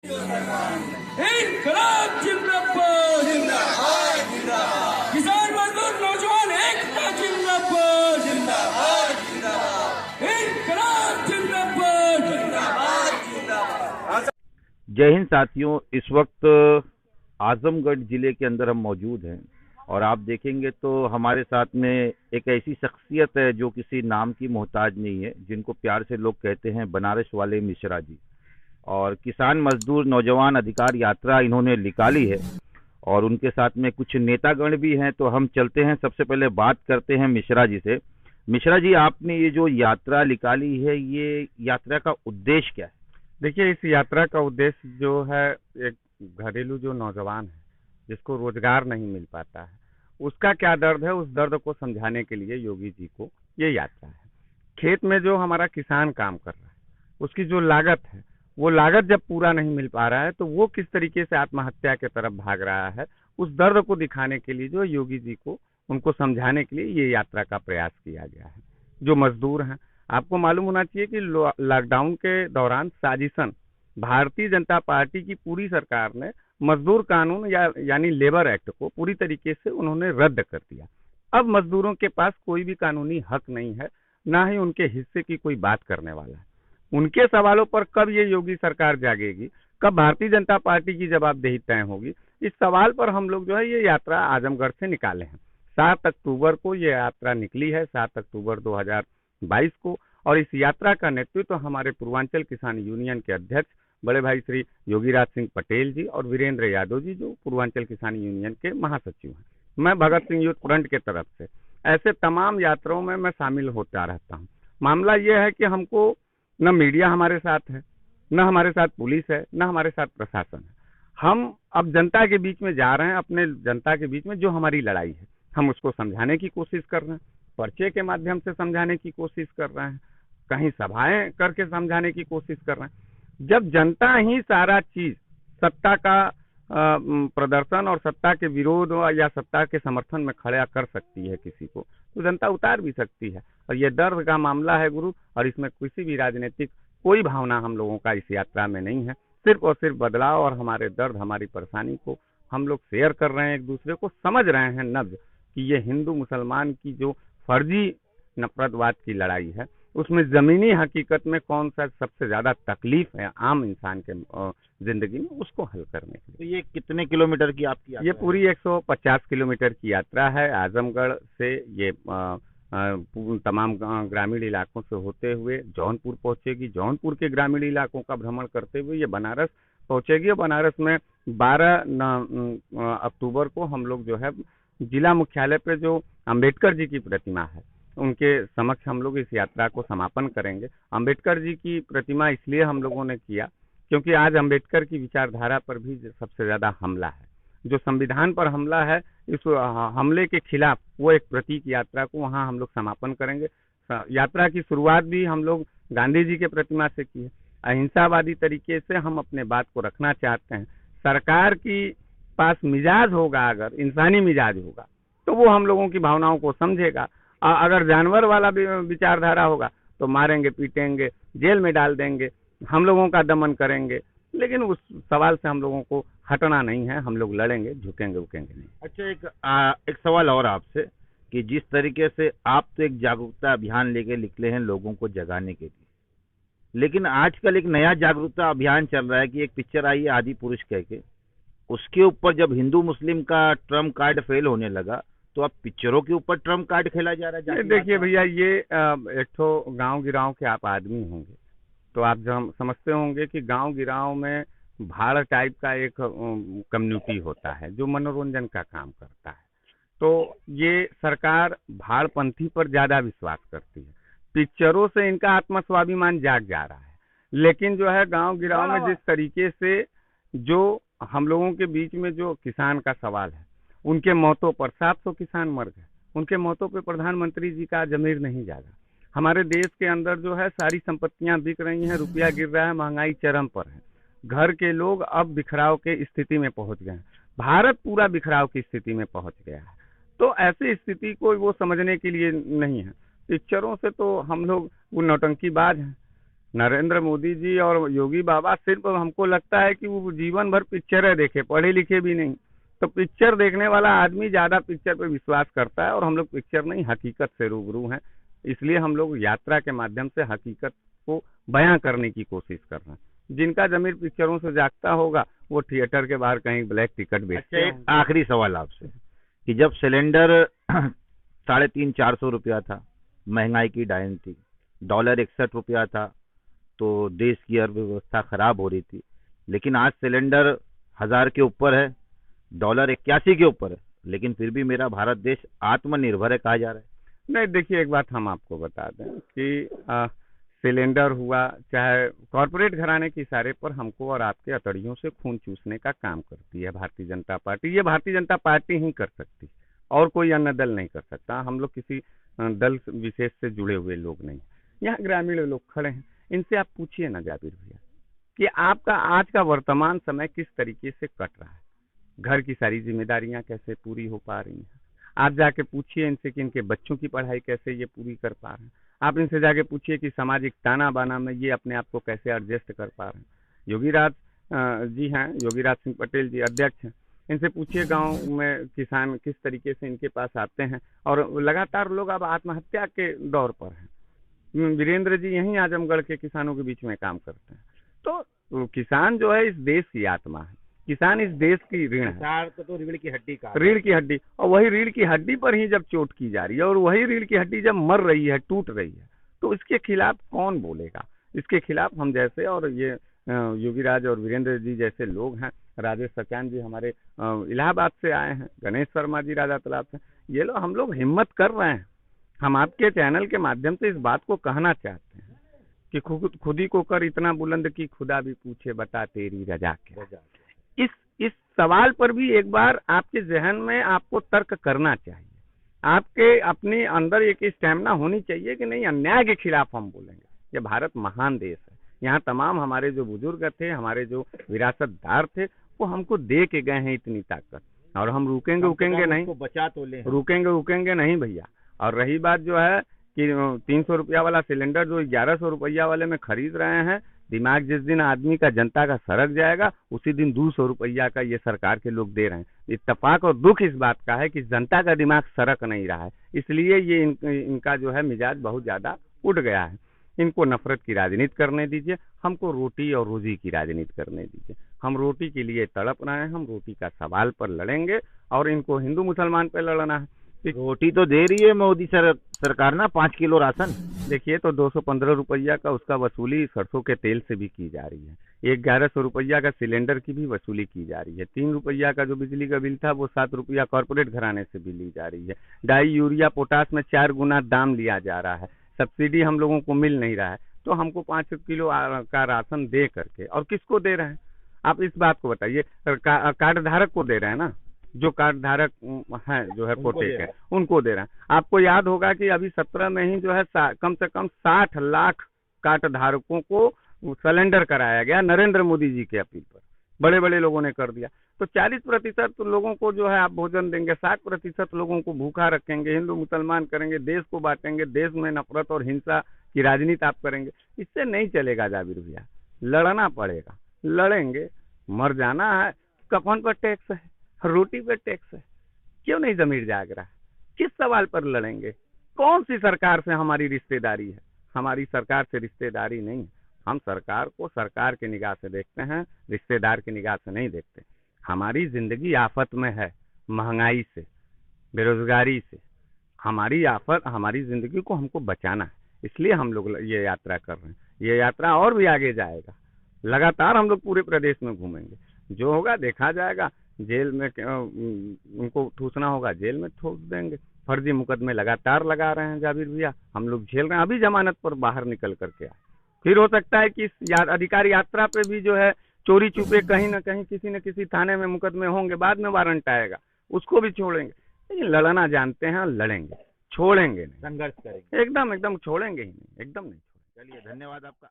इनकलाब जिंदाबाद जिंदाबाद जिंदाबाद, किसान मजदूर नौजवान एकता जिंदाबाद जिंदाबाद जिंदाबाद, इनकलाब जिंदाबाद जिंदाबाद जिंदाबाद। जय हिंद साथियों, इस वक्त आजमगढ़ जिले के अंदर हम मौजूद हैं और आप देखेंगे तो हमारे साथ में एक ऐसी शख्सियत है जो किसी नाम की मोहताज नहीं है, जिनको प्यार से लोग कहते हैं बनारस वाले मिश्रा जी। और किसान मजदूर नौजवान अधिकार यात्रा इन्होंने निकाली है और उनके साथ में कुछ नेतागण भी हैं। तो हम चलते हैं, सबसे पहले बात करते हैं मिश्रा जी से। मिश्रा जी, आपने ये जो यात्रा निकाली है, ये यात्रा का उद्देश्य क्या है? देखिए, इस यात्रा का उद्देश्य जो है, एक घरेलू जो नौजवान है जिसको रोजगार नहीं मिल पाता है, उसका क्या दर्द है, उस दर्द को समझाने के लिए योगी जी को ये यात्रा है। खेत में जो हमारा किसान काम कर रहा है, उसकी जो लागत है, वो लागत जब पूरा नहीं मिल पा रहा है तो वो किस तरीके से आत्महत्या की तरफ भाग रहा है, उस दर्द को दिखाने के लिए जो योगी जी को उनको समझाने के लिए ये यात्रा का प्रयास किया गया है। जो मजदूर हैं, आपको मालूम होना चाहिए कि लॉकडाउन के दौरान साजिशन भारतीय जनता पार्टी की पूरी सरकार ने मजदूर कानून यानी लेबर एक्ट को पूरी तरीके से उन्होंने रद्द कर दिया। अब मजदूरों के पास कोई भी कानूनी हक नहीं है, ना ही उनके हिस्से की कोई बात करने वाला है। उनके सवालों पर कब ये योगी सरकार जागेगी, कब भारतीय जनता पार्टी की जवाबदेही तय होगी, इस सवाल पर हम लोग जो है ये यात्रा आजमगढ़ से निकाले हैं। 7 अक्टूबर को ये यात्रा निकली है, 7 अक्टूबर 2022 को। और इस यात्रा का नेतृत्व तो हमारे पूर्वांचल किसान यूनियन के अध्यक्ष बड़े भाई श्री योगीराज सिंह पटेल जी और वीरेंद्र यादव जी, जो पूर्वांचल किसान यूनियन के महासचिव हैं। मैं भगत सिंह यूथ फ्रंट के तरफ से ऐसे तमाम यात्राओं में मैं शामिल होता रहता हूँ। मामला यह है कि हमको न मीडिया हमारे साथ है, न हमारे साथ पुलिस है, न हमारे साथ प्रशासन है। हम अब जनता के बीच में जा रहे हैं, अपने जनता के बीच में जो हमारी लड़ाई है हम उसको समझाने की कोशिश कर रहे हैं, पर्चे के माध्यम से समझाने की कोशिश कर रहे हैं, कहीं सभाएं करके समझाने की कोशिश कर रहे हैं। जब जनता ही सारा चीज सत्ता का प्रदर्शन और सत्ता के विरोध या सत्ता के समर्थन में खड़ा कर सकती है किसी को, तो जनता उतार भी सकती है। और ये दर्द का मामला है गुरु, और इसमें किसी भी राजनीतिक कोई भावना हम लोगों का इस यात्रा में नहीं है। सिर्फ और सिर्फ बदलाव और हमारे दर्द, हमारी परेशानी को हम लोग शेयर कर रहे हैं, एक दूसरे को समझ रहे हैं नब्ज कि ये हिंदू मुसलमान की जो फर्जी नफरतवाद की लड़ाई है, उसमें जमीनी हकीकत में कौन सा सबसे ज्यादा तकलीफ है आम इंसान के जिंदगी में, उसको हल करने के लिए। तो ये कितने किलोमीटर की आपकी यात्रा ये पूरी 150 किलोमीटर की यात्रा है। आजमगढ़ से ये तमाम ग्रामीण इलाकों से होते हुए जौनपुर पहुंचेगी, जौनपुर के ग्रामीण इलाकों का भ्रमण करते हुए ये बनारस पहुंचेगी। और बनारस में 12 अक्टूबर को हम लोग जो है जिला मुख्यालय पे जो अंबेडकर जी की प्रतिमा है, उनके समक्ष हम लोग इस यात्रा को समापन करेंगे। अंबेडकर जी की प्रतिमा इसलिए हम लोगों ने किया क्योंकि आज अंबेडकर की विचारधारा पर भी सबसे ज्यादा हमला है। जो संविधान पर हमला है, इस हमले के खिलाफ वो एक प्रतीक यात्रा को वहाँ हम लोग समापन करेंगे। यात्रा की शुरुआत भी हम लोग गांधी जी के प्रतिमा से की है। अहिंसावादी तरीके से हम अपने बात को रखना चाहते हैं। सरकार की पास मिजाज होगा, अगर इंसानी मिजाज होगा तो वो हम लोगों की भावनाओं को समझेगा। अगर जानवर वाला विचारधारा होगा तो मारेंगे, पीटेंगे, जेल में डाल देंगे, हम लोगों का दमन करेंगे। लेकिन उस सवाल से हम लोगों को हटना नहीं है, हम लोग लड़ेंगे, झुकेंगे, उकेंगे नहीं। अच्छा, एक सवाल और आपसे कि जिस तरीके से आप तो एक जागरूकता अभियान लेके निकले हैं लोगों को जगाने के लिए, लेकिन आजकल एक नया जागरूकता अभियान चल रहा है कि एक पिक्चर आई है आदि पुरुष कह के, उसके ऊपर जब हिंदू मुस्लिम का ट्रम्प कार्ड फेल होने लगा तो अब पिक्चरों के ऊपर ट्रम्प कार्ड खेला जा रहा है। देखिए भैया, ये एक तो गांव गिराव के आप आदमी होंगे तो आप समझते होंगे कि गांव गिराव में भाड़ टाइप का एक कम्युनिटी होता है जो मनोरंजन का काम करता है। तो ये सरकार भाड़पंथी पर ज्यादा विश्वास करती है। पिक्चरों से इनका आत्मस्वाभिमान जाग जा रहा है, लेकिन जो है गांव गिराव में जिस तरीके से जो हम लोगों के बीच में जो किसान का सवाल है, उनके मौतों पर 700 किसान मर गए, उनके मौतों पे प्रधानमंत्री जी का जमीर नहीं जागा। हमारे देश के अंदर जो है सारी संपत्तियां बिक रही हैं, रुपया गिर रहा है, महंगाई चरम पर है, घर के लोग अब बिखराव के स्थिति में पहुंच गए हैं, भारत पूरा बिखराव की स्थिति में पहुंच गया है। तो ऐसी स्थिति को वो समझने के लिए नहीं है। पिक्चरों से तो हम लोग वो नौटंकीबाज हैं, नरेंद्र मोदी जी और योगी बाबा सिर्फ हमको लगता है कि वो जीवन भर पिक्चरें देखे, पढ़े लिखे भी नहीं। तो पिक्चर देखने वाला आदमी ज्यादा पिक्चर पे विश्वास करता है, और हम लोग पिक्चर नहीं हकीकत से रूबरू हैं। इसलिए हम लोग यात्रा के माध्यम से हकीकत को बयां करने की कोशिश कर रहे हैं। जिनका जमीर पिक्चरों से जागता होगा वो थिएटर के बाहर कहीं ब्लैक टिकट बेचते हैं। एक आखिरी सवाल आपसे कि जब सिलेंडर 350-400 रुपया था, महंगाई की डायन थी, डॉलर 61 रुपया था, तो देश की अर्थव्यवस्था खराब हो रही थी, लेकिन आज सिलेंडर 1000 के ऊपर है, डॉलर 81 के ऊपर है, लेकिन फिर भी मेरा भारत देश आत्मनिर्भर है कहा जा रहा है। नहीं, देखिए एक बात हम आपको बता दें कि सिलेंडर हुआ, चाहे कॉरपोरेट घराने के इशारे पर हमको और आपके अतड़ियों से खून चूसने का काम करती है भारतीय जनता पार्टी। ये भारतीय जनता पार्टी ही कर सकती, और कोई अन्य दल नहीं कर सकता। हम लोग किसी दल विशेष से जुड़े हुए लोग नहीं। यहाँ ग्रामीण लोग खड़े हैं, इनसे आप पूछिए ना जाबिर भैया कि आपका आज का वर्तमान समय किस तरीके से कट रहा है, घर की सारी जिम्मेदारियां कैसे पूरी हो पा रही हैं। आप जाके पूछिए इनसे कि इनके बच्चों की पढ़ाई कैसे ये पूरी कर पा रहे हैं। आप इनसे जाके पूछिए कि सामाजिक ताना बाना में ये अपने आप को कैसे एडजस्ट कर पा रहे हैं। योगीराज जी हैं, योगीराज सिंह पटेल जी अध्यक्ष हैं, इनसे पूछिए गांव में किसान किस तरीके से इनके पास आते हैं, और लगातार लोग अब आत्महत्या के दौर पर हैं। वीरेंद्र जी यहीं आजमगढ़ के किसानों के बीच में काम करते हैं। तो किसान जो है इस देश की आत्मा है, किसान इस देश की रीढ़ है, तो रीढ़ की हड्डी का रीढ़ की हड्डी। और वही रीढ़ की हड्डी पर ही जब चोट की जा रही है, और वही रीढ़ की हड्डी जब मर रही है, टूट रही है, तो इसके खिलाफ कौन बोलेगा। इसके खिलाफ हम जैसे, और ये योगीराज और वीरेंद्र जी जैसे लोग हैं, राजेश सचान जी हमारे इलाहाबाद से आए हैं, गणेश शर्मा जी राजा तालाब से, ये लोग हम लोग हिम्मत कर रहे हैं। हम आपके चैनल के माध्यम से इस बात को कहना चाहते हैं कि खुदी को कर इतना बुलंद की खुदा भी पूछे बता तेरी रजा के। इस सवाल पर भी एक बार आपके जहन में आपको तर्क करना चाहिए। आपके अपने अंदर एक स्टैमिना होनी चाहिए कि नहीं, अन्याय के खिलाफ हम बोलेंगे। ये भारत महान देश है, यहाँ तमाम हमारे जो बुजुर्ग थे, हमारे जो विरासतदार थे, वो हमको दे के गए हैं इतनी ताकत, और हम रुकेंगे नहीं, बचा तो ले, रुकेंगे नहीं भैया। और रही बात जो है कि 300 रुपया वाला सिलेंडर जो 1100 रुपया वाले में खरीद रहे हैं, दिमाग जिस दिन आदमी का, जनता का सरक जाएगा, उसी दिन 200 रुपया का ये सरकार के लोग दे रहे हैं। इत्तेफाक और दुख इस बात का है कि जनता का दिमाग सरक नहीं रहा है, इसलिए ये इनका जो है मिजाज बहुत ज्यादा उठ गया है। इनको नफरत की राजनीति करने दीजिए, हमको रोटी और रोजी की राजनीति करने दीजिए। हम रोटी के लिए तड़प रहे हैं, हम रोटी का सवाल पर लड़ेंगे, और इनको हिंदू मुसलमान पर लड़ना है। रोटी तो दे रही है मोदी सरकार ना 5 किलो राशन। देखिए, तो 215 रुपया का उसका वसूली सरसों के तेल से भी की जा रही है। 1100 रुपया का सिलेंडर की भी वसूली की जा रही है। 3 रुपया का जो बिजली का बिल था वो 7 रुपया कॉर्पोरेट घराने से भी ली जा रही है। डाई यूरिया पोटास में 4 गुना दाम लिया जा रहा है। सब्सिडी हम लोगों को मिल नहीं रहा है, तो हमको 5 किलो का राशन दे करके, और किसको दे रहे हैं आप इस बात को बताइए। कार्ड धारक को दे रहे हैं ना, जो कार्ड धारक हैं, जो है कोटे के, उनको दे रहे हैं। आपको याद होगा कि अभी 17 में ही जो है कम से कम 60 लाख कार्ड धारकों को सिलेंडर कराया गया नरेंद्र मोदी जी के अपील पर। बड़े बड़े लोगों ने कर दिया। तो 40% लोगों को जो है आप भोजन देंगे, 60% लोगों को भूखा रखेंगे, हिंदू मुसलमान करेंगे, देश को बांटेंगे, देश में नफरत और हिंसा की राजनीति आप करेंगे, इससे नहीं चलेगा जाबिर भैया। लड़ना पड़ेगा, लड़ेंगे। मर जाना है, कफन पर टैक्स है, रोटी पर टैक्स है, क्यों नहीं जमीर जाग रहा है? किस सवाल पर लड़ेंगे? कौन सी सरकार से हमारी रिश्तेदारी है? हमारी सरकार से रिश्तेदारी नहीं। हम सरकार को सरकार की निगाह से देखते हैं, रिश्तेदार की निगाह से नहीं देखते। हमारी जिंदगी आफत में है, महंगाई से, बेरोजगारी से। हमारी आफत, हमारी जिंदगी को हमको बचाना है, इसलिए हम लोग ये यात्रा कर रहे हैं। ये यात्रा और भी आगे जाएगा, लगातार हम लोग पूरे प्रदेश में घूमेंगे। जो होगा देखा जाएगा। जेल में उनको ठूसना होगा, जेल में ठूस देंगे। फर्जी मुकदमे लगातार लगा रहे हैं जाबिर भैया, हम लोग झेल रहे हैं। अभी जमानत पर बाहर निकल करके आए, फिर हो सकता है कि इस अधिकार यात्रा पे भी जो है चोरी छुपे कहीं ना कहीं किसी न किसी थाने में मुकदमे होंगे, बाद में वारंट आएगा, उसको भी छोड़ेंगे। लेकिन लड़ना जानते हैं, लड़ेंगे, छोड़ेंगे नहीं, संघर्ष करेंगे, एकदम छोड़ेंगे ही नहीं, एकदम नहीं। चलिए, धन्यवाद आपका।